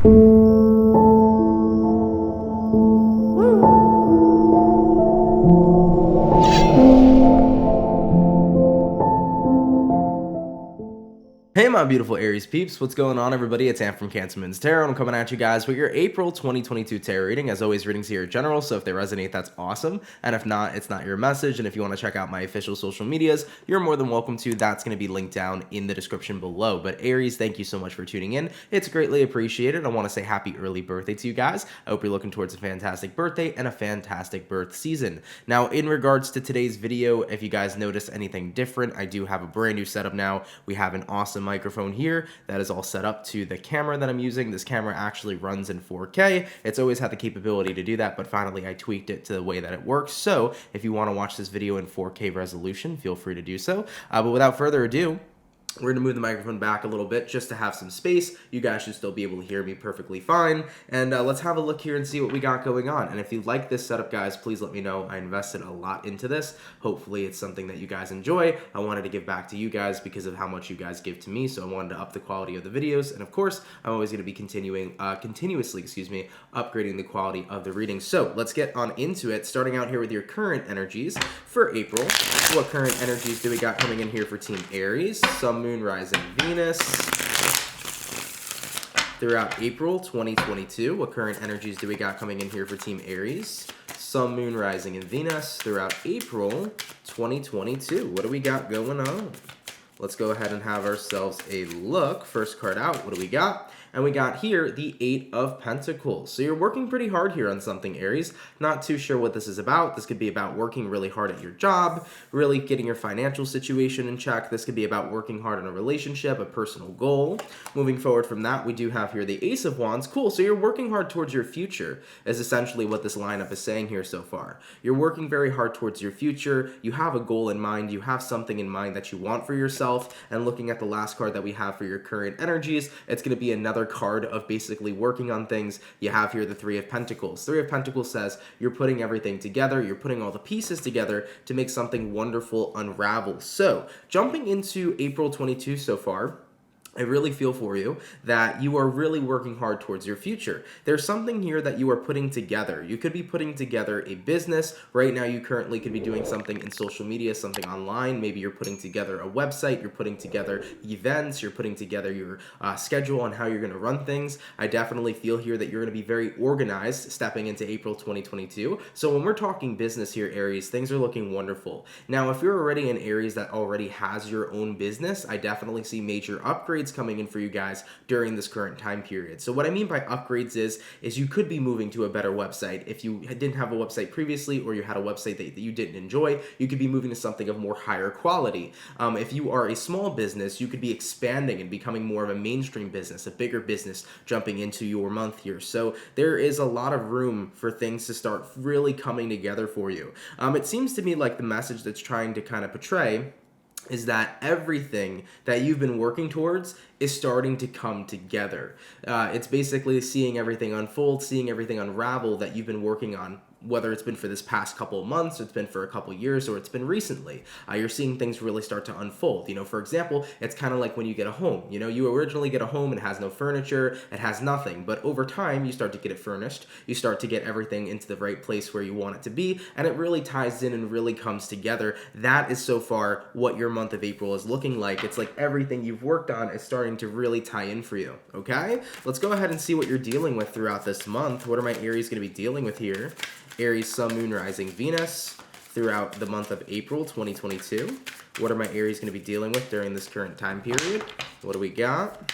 Hey my beautiful Aries peeps, what's going on everybody? It's Am from CancerMoonsTarot. I'm coming at you guys with your April 2022 tarot reading. As always, readings here are general, so if they resonate, that's awesome. And if not, it's not your message. And if you want to check out my official social medias, you're more than welcome to. That's going to be linked down in the description below. But Aries, thank you so much for tuning in. It's greatly appreciated. I want to say happy early birthday to you guys. I hope you're looking towards a fantastic birthday and a fantastic birth season. Now, in regards to today's video, if you guys notice anything different, I do have a brand new setup now. We have an awesome microphone here that is all set up to the camera that I'm using. This camera actually runs in 4K. It's always had the capability to do that, but finally I tweaked it to the way that it works. So if you want to watch this video in 4K resolution, feel free to do so. But without further ado, we're going to move the microphone back a little bit just to have some space. You guys should still be able to hear me perfectly fine. And let's have a look here and see what we got going on. And if you like this setup, guys, please let me know. I invested a lot into this. Hopefully it's something that you guys enjoy. I wanted to give back to you guys because of how much you guys give to me. So I wanted to up the quality of the videos. And of course, I'm always going to be continuously, upgrading the quality of the readings. So let's get on into it. Starting out here with your current energies for April. What current energies do we got coming in here for Team Aries? Sun, Moon, Rising, Venus. Throughout April 2022, what current energies do we got coming in here for Team Aries? Sun, Moon, Rising, and Venus throughout April 2022. What do we got going on? Let's go ahead and have ourselves a look. First card out, what do we got? And we got here the 8 of Pentacles. So you're working pretty hard here on something, Aries. Not too sure what this is about. This could be about working really hard at your job, really getting your financial situation in check. This could be about working hard on a relationship, a personal goal. Moving forward from that, we do have here the Ace of Wands. Cool, so you're working hard towards your future is essentially what this lineup is saying here so far. You're working very hard towards your future. You have a goal in mind. You have something in mind that you want for yourself. And looking at the last card that we have for your current energies, it's going to be another card of basically working on things. You have here the 3 of Pentacles. 3 of Pentacles says you're putting everything together, you're putting all the pieces together to make something wonderful unravel. So jumping into April 22 so far, I really feel for you that you are really working hard towards your future. There's something here that you are putting together. You could be putting together a business. Right now, you currently could be doing something in social media, something online. Maybe you're putting together a website. You're putting together events. You're putting together your schedule on how you're going to run things. I definitely feel here that you're going to be very organized stepping into April 2022. So when we're talking business here, Aries, things are looking wonderful. Now, if you're already an Aries that already has your own business, I definitely see major upgrades coming in for you guys during this current time period. So what I mean by upgrades is you could be moving to a better website. If you didn't have a website previously, or you had a website that you didn't enjoy, you could be moving to something of more higher quality. If you are a small business, you could be expanding and becoming more of a mainstream business, a bigger business jumping into your month here. So there is a lot of room for things to start really coming together for you. It seems to me like the message that's trying to kind of portray is that everything that you've been working towards is starting to come together. It's basically seeing everything unfold, seeing everything unravel that you've been working on, whether it's been for this past couple of months, it's been for a couple of years, or it's been recently. You're seeing things really start to unfold. You know, for example, it's kind of like when you get a home. You know, you originally get a home and it has no furniture, it has nothing, but over time, you start to get it furnished, you start to get everything into the right place where you want it to be, and it really ties in and really comes together. That is so far what your month of April is looking like. It's like everything you've worked on is starting to really tie in for you, okay? Let's go ahead and see what you're dealing with throughout this month. What are my Aries going to be dealing with here? Aries, Sun, Moon, Rising, Venus throughout the month of April 2022. What are my Aries going to be dealing with during this current time period? What do we got?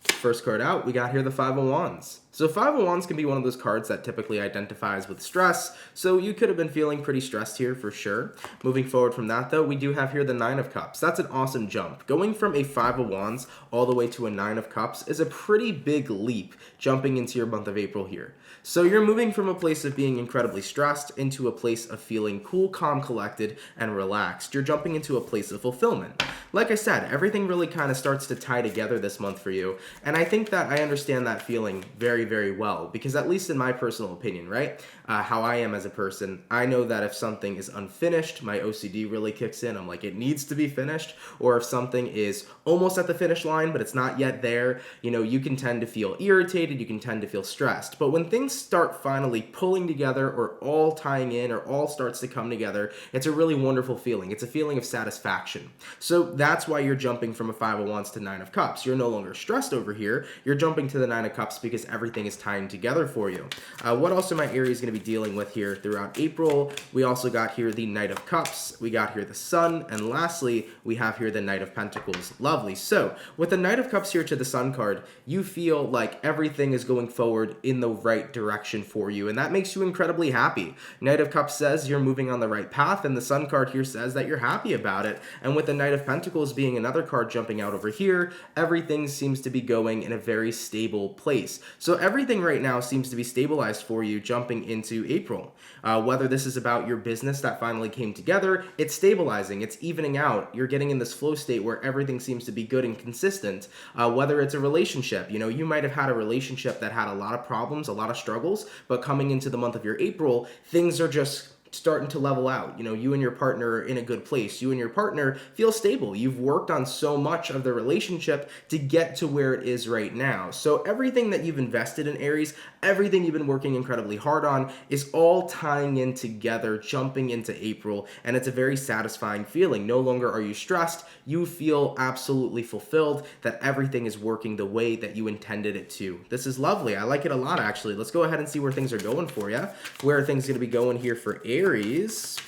First card out, we got here the 5 of Wands. So 5 of Wands can be one of those cards that typically identifies with stress, so you could have been feeling pretty stressed here for sure. Moving forward from that though, we do have here the 9 of Cups. That's an awesome jump. Going from a 5 of Wands all the way to a 9 of Cups is a pretty big leap jumping into your month of April here. So you're moving from a place of being incredibly stressed into a place of feeling cool, calm, collected, and relaxed. You're jumping into a place of fulfillment. Like I said, everything really kind of starts to tie together this month for you, and I think that I understand that feeling very, very well, because at least in my personal opinion, right, how I am as a person, I know that if something is unfinished, my OCD really kicks in. I'm like, it needs to be finished. Or if something is almost at the finish line, but it's not yet there, you can tend to feel irritated, you can tend to feel stressed. But when things start finally pulling together, or all tying in, or all starts to come together, it's a really wonderful feeling. It's a feeling of satisfaction. So that's why you're jumping from a Five of Wands to Nine of Cups. You're no longer stressed over here. You're jumping to the Nine of Cups because everything is tying together for you. What else are my Aries going to be dealing with here throughout April? We also got here the Knight of Cups. We got here the Sun. And lastly, we have here the Knight of Pentacles. Lovely. So with the Knight of Cups here to the Sun card, you feel like everything is going forward in the right direction for you. And that makes you incredibly happy. Knight of Cups says you're moving on the right path. And the Sun card here says that you're happy about it. And with the Knight of Pentacles being another card jumping out over here, everything seems to be going in a very stable place. So everything right now seems to be stabilized for you jumping into April. Whether this is about your business that finally came together, it's stabilizing, it's evening out. You're getting in this flow state where everything seems to be good and consistent. Whether it's a relationship, you might have had a relationship that had a lot of problems, a lot of struggles, but coming into the month of your April, things are just starting to level out. You and your partner are in a good place. You and your partner feel stable. You've worked on so much of the relationship to get to where it is right now. So everything that you've invested in, Aries, everything you've been working incredibly hard on is all tying in together, jumping into April, and it's a very satisfying feeling. No longer are you stressed. You feel absolutely fulfilled that everything is working the way that you intended it to. This is lovely. I like it a lot, actually. Let's go ahead and see where things are going for you. Where are things going to be going here for Aries?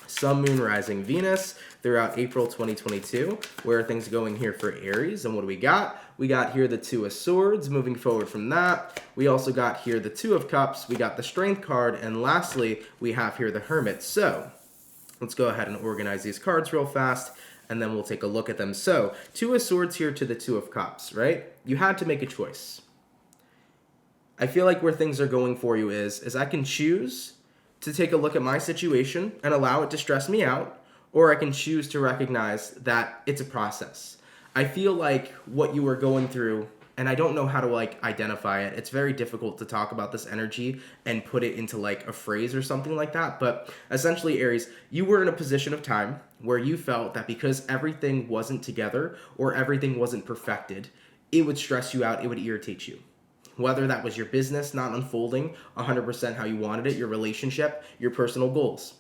Sun, Moon, Rising, Venus throughout April 2022. Where are things going here for Aries? And what do we got? We got here the Two of Swords. Moving forward from that, we also got here the Two of Cups. We got the Strength card. And lastly, we have here the Hermit. So let's go ahead and organize these cards real fast, and then we'll take a look at them. So Two of Swords here to the Two of Cups, right? You had to make a choice. I feel like where things are going for you is I can choose to take a look at my situation and allow it to stress me out, or I can choose to recognize that it's a process. I feel like what you were going through, and I don't know how to identify it. It's very difficult to talk about this energy and put it into a phrase or something like that. But essentially, Aries, you were in a position of time where you felt that because everything wasn't together or everything wasn't perfected, it would stress you out, it would irritate you. Whether that was your business not unfolding 100% how you wanted it, your relationship, your personal goals.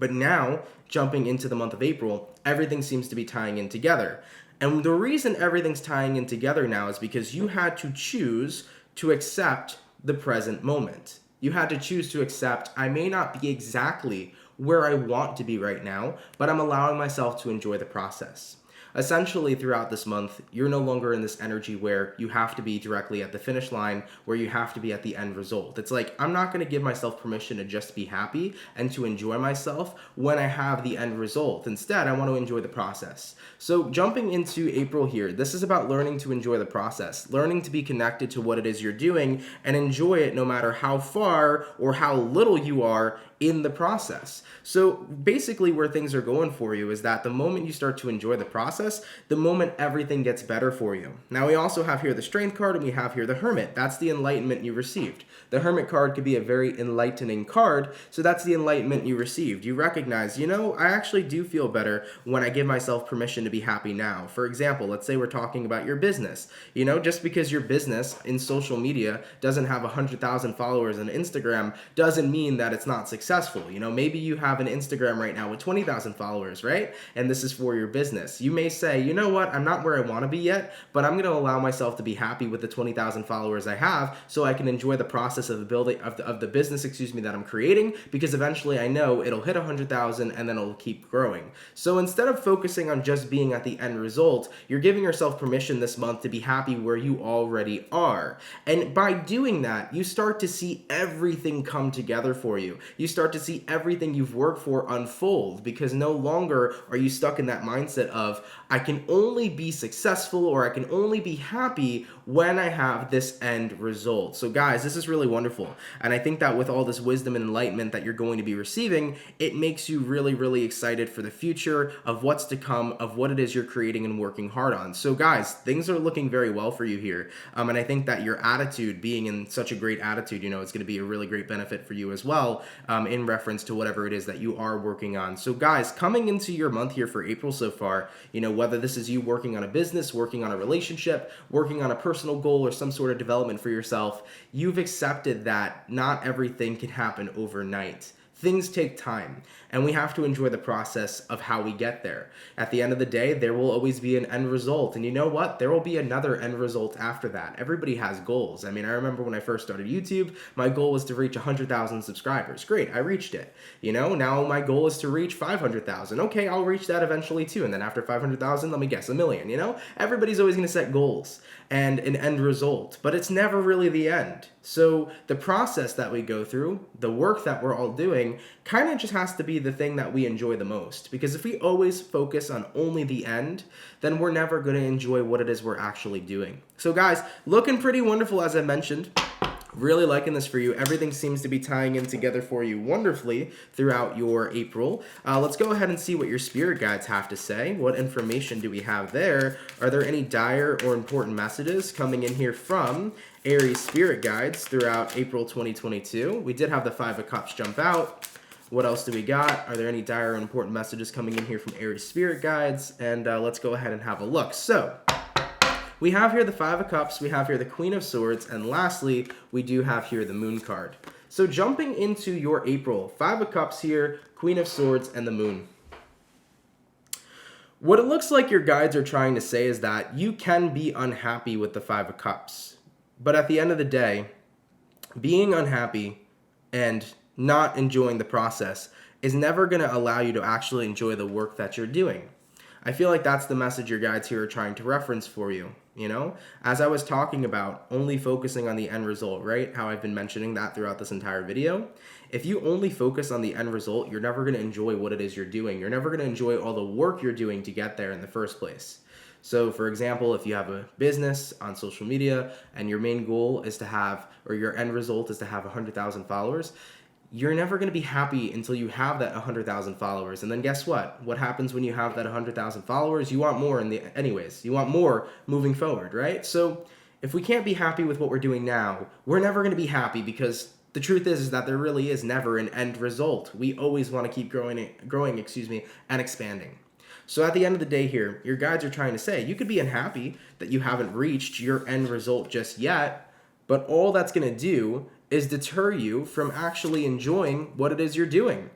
But now, jumping into the month of April, everything seems to be tying in together. And the reason everything's tying in together now is because you had to choose to accept the present moment. You had to choose to accept, I may not be exactly where I want to be right now, but I'm allowing myself to enjoy the process. Essentially, throughout this month, you're no longer in this energy where you have to be directly at the finish line, where you have to be at the end result. It's like, I'm not going to give myself permission to just be happy and to enjoy myself when I have the end result. Instead, I want to enjoy the process. So jumping into April here, this is about learning to enjoy the process, learning to be connected to what it is you're doing and enjoy it no matter how far or how little you are in the process. So basically where things are going for you is that the moment you start to enjoy the process, the moment everything gets better for you. Now we also have here the Strength card and we have here the Hermit. That's the enlightenment you received. The Hermit card could be a very enlightening card, so that's the enlightenment you received. You recognize, I actually do feel better when I give myself permission to be happy now. For example, let's say we're talking about your business. Just because your business in social media doesn't have 100,000 followers on Instagram doesn't mean that it's not successful. Maybe you have an Instagram right now with 20,000 followers, right? And this is for your business. You may say, you know what, I'm not where I want to be yet, but I'm going to allow myself to be happy with the 20,000 followers I have so I can enjoy the process of the building of the business, that I'm creating, because eventually I know it'll hit 100,000 and then it'll keep growing. So instead of focusing on just being at the end result, you're giving yourself permission this month to be happy where you already are. And by doing that, you start to see everything come together for you. You start to see everything you've worked for unfold, because no longer are you stuck in that mindset of, I can only be successful or I can only be happy when I have this end result. So guys, this is really wonderful. And I think that with all this wisdom and enlightenment that you're going to be receiving, it makes you really, really excited for the future of what's to come, of what it is you're creating and working hard on. So guys, things are looking very well for you here. And I think that your attitude, being in such a great attitude, you know, it's going to be a really great benefit for you as well, in reference to whatever it is that you are working on. So guys, coming into your month here for April so far, you know, whether this is you working on a business, working on a relationship, working on a personal goal or some sort of development for yourself, you've accepted that not everything can happen overnight. Things take time, and we have to enjoy the process of how we get there. At the end of the day, there will always be an end result, and you know what? There will be another end result after that. Everybody has goals. I mean, I remember when I first started YouTube, my goal was to reach 100,000 subscribers. Great, I reached it. You know, now my goal is to reach 500,000. Okay, I'll reach that eventually too, and then after 500,000, let me guess, 1 million, you know? Everybody's always gonna set goals and an end result, but it's never really the end. So the process that we go through, the work that we're all doing, kind of just has to be the thing that we enjoy the most. Because if we always focus on only the end, then we're never going to enjoy what it is we're actually doing. So guys, looking pretty wonderful as I mentioned. Really liking this for you. Everything seems to be tying in together for you wonderfully throughout your April. Let's go ahead and see what your spirit guides have to say. What information do we have there? Are there any dire or important messages coming in here from Aries spirit guides throughout April 2022? We did have the 5 of Cups jump out. What else do we got? Are there any dire or important messages coming in here from Aries spirit guides? And let's go ahead and have a look. So we have here the 5 of Cups, we have here the Queen of Swords, and lastly, we do have here the Moon card. So jumping into your April, 5 of Cups here, Queen of Swords, and the Moon. What it looks like your guides are trying to say is that you can be unhappy with the 5 of Cups. But at the end of the day, being unhappy and not enjoying the process is never going to allow you to actually enjoy the work that you're doing. I feel like that's the message your guides here are trying to reference for you, you know? As I was talking about, only focusing on the end result, right? How I've been mentioning that throughout this entire video. If you only focus on the end result, you're never going to enjoy what it is you're doing. You're never going to enjoy all the work you're doing to get there in the first place. So for example, if you have a business on social media and your main goal is to have, or your end result is to have 100,000 followers, you're never going to be happy until you have that 100,000 followers. And then guess what? What happens when you have that 100,000 followers? You want more anyways. You want more moving forward, right? So if we can't be happy with what we're doing now, we're never going to be happy, because the truth is that there really is never an end result. We always want to keep growing, and expanding. So at the end of the day here, your guides are trying to say you could be unhappy that you haven't reached your end result just yet, but all that's going to do is deter you from actually enjoying what it is you're doing.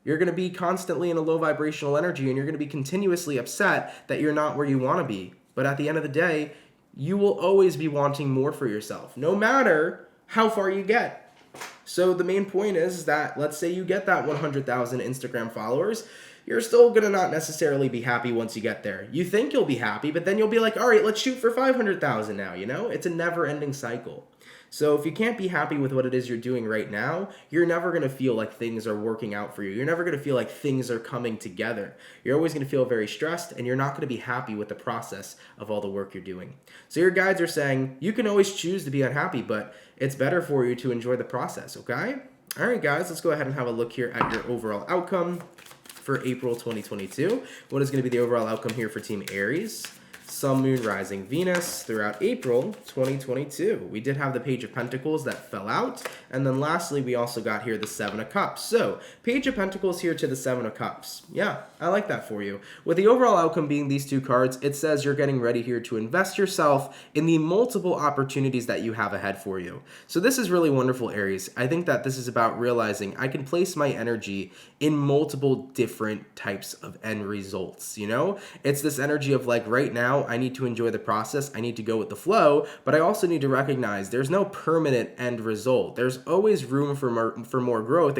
You're going to be constantly in a low vibrational energy, and you're going to be continuously upset that you're not where you want to be. But at the end of the day, you will always be wanting more for yourself, no matter how far you get. So the main point is that, let's say you get that 100,000 Instagram followers, you're still going to not necessarily be happy once you get there. You think you'll be happy, but then you'll be like, all right, let's shoot for 500,000 now, you know? It's a never-ending cycle. So if you can't be happy with what it is you're doing right now, you're never going to feel like things are working out for you. You're never going to feel like things are coming together. You're always going to feel very stressed, and you're not going to be happy with the process of all the work you're doing. So your guides are saying you can always choose to be unhappy, but it's better for you to enjoy the process, okay? All right, guys, let's go ahead and have a look here at your overall outcome for April 2022. What is going to be the overall outcome here for Team Aries? Sun, Moon, Rising, Venus throughout April 2022. We did have the Page of Pentacles that fell out. And then lastly, we also got here the 7 of Cups. So, Page of Pentacles here to the 7 of Cups. Yeah, I like that for you. With the overall outcome being these two cards, it says you're getting ready here to invest yourself in the multiple opportunities that you have ahead for you. So this is really wonderful, Aries. I think that this is about realizing I can place my energy in multiple different types of end results, you know? It's this energy of like right now, now. I need to enjoy the process. I need to go with the flow, but I also need to recognize there's no permanent end result. There's always room for more growth,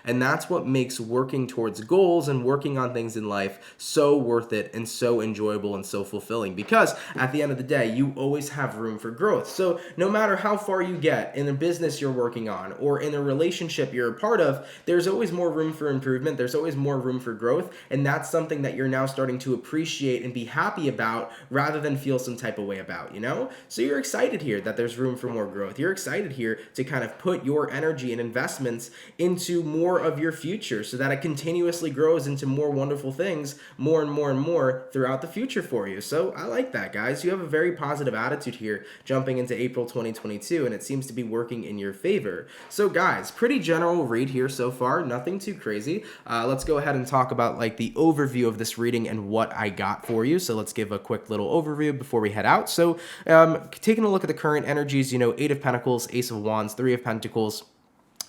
and that's what makes working towards goals and working on things in life so worth it and so enjoyable and so fulfilling, because at the end of the day, you always have room for growth. So no matter how far you get in a business you're working on or in a relationship you're a part of, there's always more room for improvement. There's always more room for growth, and that's something that you're now starting to appreciate and be happy about rather than feel some type of way about, So you're excited here that there's room for more growth. You're excited here to kind of put your energy and investments into more of your future so that it continuously grows into more wonderful things, more and more and more throughout the future for you. So I like that, guys. You have a very positive attitude here jumping into April 2022, and it seems to be working in your favor. So guys, pretty general read here so far, nothing too crazy. Let's go ahead and talk about like the overview of this reading and what I got for you. So let's give a quick little overview before we head out. So taking a look at the current energies, Eight of Pentacles, Ace of Wands, Three of Pentacles.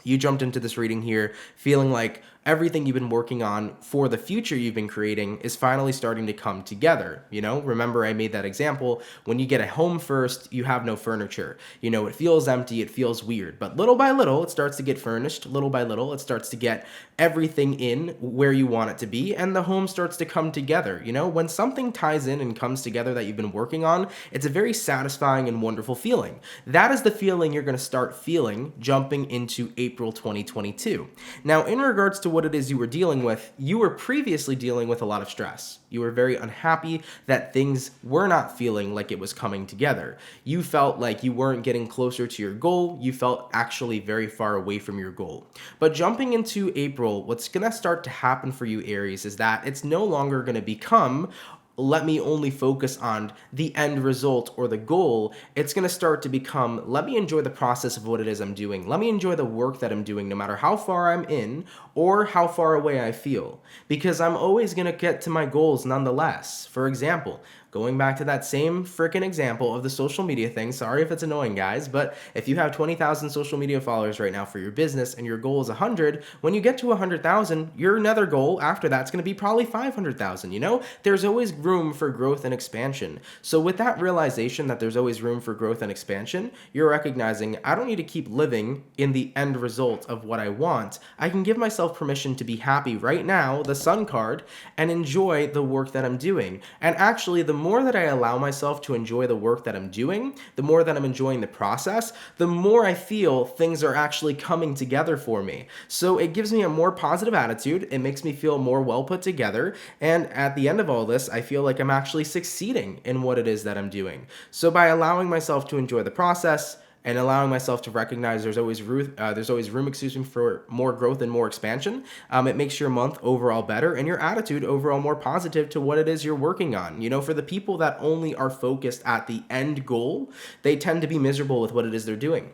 You jumped into this reading here feeling like everything you've been working on for the future you've been creating is finally starting to come together. Remember I made that example. When you get a home first, you have no furniture. It feels empty, it feels weird, but little by little, it starts to get furnished. Little by little, it starts to get everything in where you want it to be, and the home starts to come together. When something ties in and comes together that you've been working on, it's a very satisfying and wonderful feeling. That is the feeling you're going to start feeling jumping into April 2022. Now, in regards to what it is you were dealing with, you were previously dealing with a lot of stress. You were very unhappy that things were not feeling like it was coming together. You felt like you weren't getting closer to your goal. You felt actually very far away from your goal. But jumping into April, what's going to start to happen for you, Aries, is that it's no longer going to become let me only focus on the end result or the goal. It's going to start to become, let me enjoy the process of what it is I'm doing. Let me enjoy the work that I'm doing, no matter how far I'm in or how far away I feel, because I'm always going to get to my goals nonetheless. For example, going back to that same freaking example of the social media thing, sorry if it's annoying, guys, but if you have 20,000 social media followers right now for your business and your goal is 100, when you get to 100,000, your another goal after that's going to be probably 500,000, There's always room for growth and expansion. So with that realization that there's always room for growth and expansion, you're recognizing I don't need to keep living in the end result of what I want. I can give myself permission to be happy right now, the Sun card, and enjoy the work that I'm doing. And actually, the more that I allow myself to enjoy the work that I'm doing, the more that I'm enjoying the process, the more I feel things are actually coming together for me. So it gives me a more positive attitude. It makes me feel more well put together. And at the end of all this, I feel like I'm actually succeeding in what it is that I'm doing. So by allowing myself to enjoy the process and allowing myself to recognize there's always room, for more growth and more expansion, it makes your month overall better and your attitude overall more positive to what it is you're working on. For the people that only are focused at the end goal, they tend to be miserable with what it is they're doing.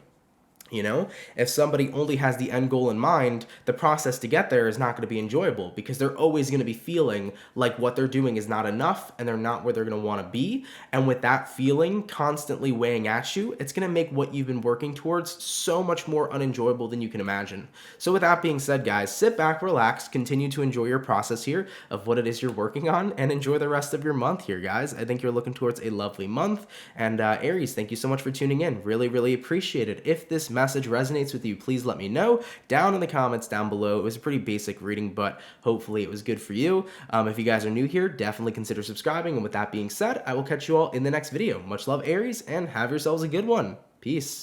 If somebody only has the end goal in mind, the process to get there is not going to be enjoyable, because they're always going to be feeling like what they're doing is not enough and they're not where they're going to want to be. And with that feeling constantly weighing at you, it's going to make what you've been working towards so much more unenjoyable than you can imagine. So with that being said, guys, sit back, relax, continue to enjoy your process here of what it is you're working on, and enjoy the rest of your month here, guys. I think you're looking towards a lovely month. And Aries, thank you so much for tuning in. Really, really appreciate it. If this message resonates with you, please let me know down in the comments down below. It was a pretty basic reading, but hopefully it was good for you. If you guys are new here, definitely consider subscribing. And with that being said, I will catch you all in the next video. Much love, Aries, and have yourselves a good one. Peace.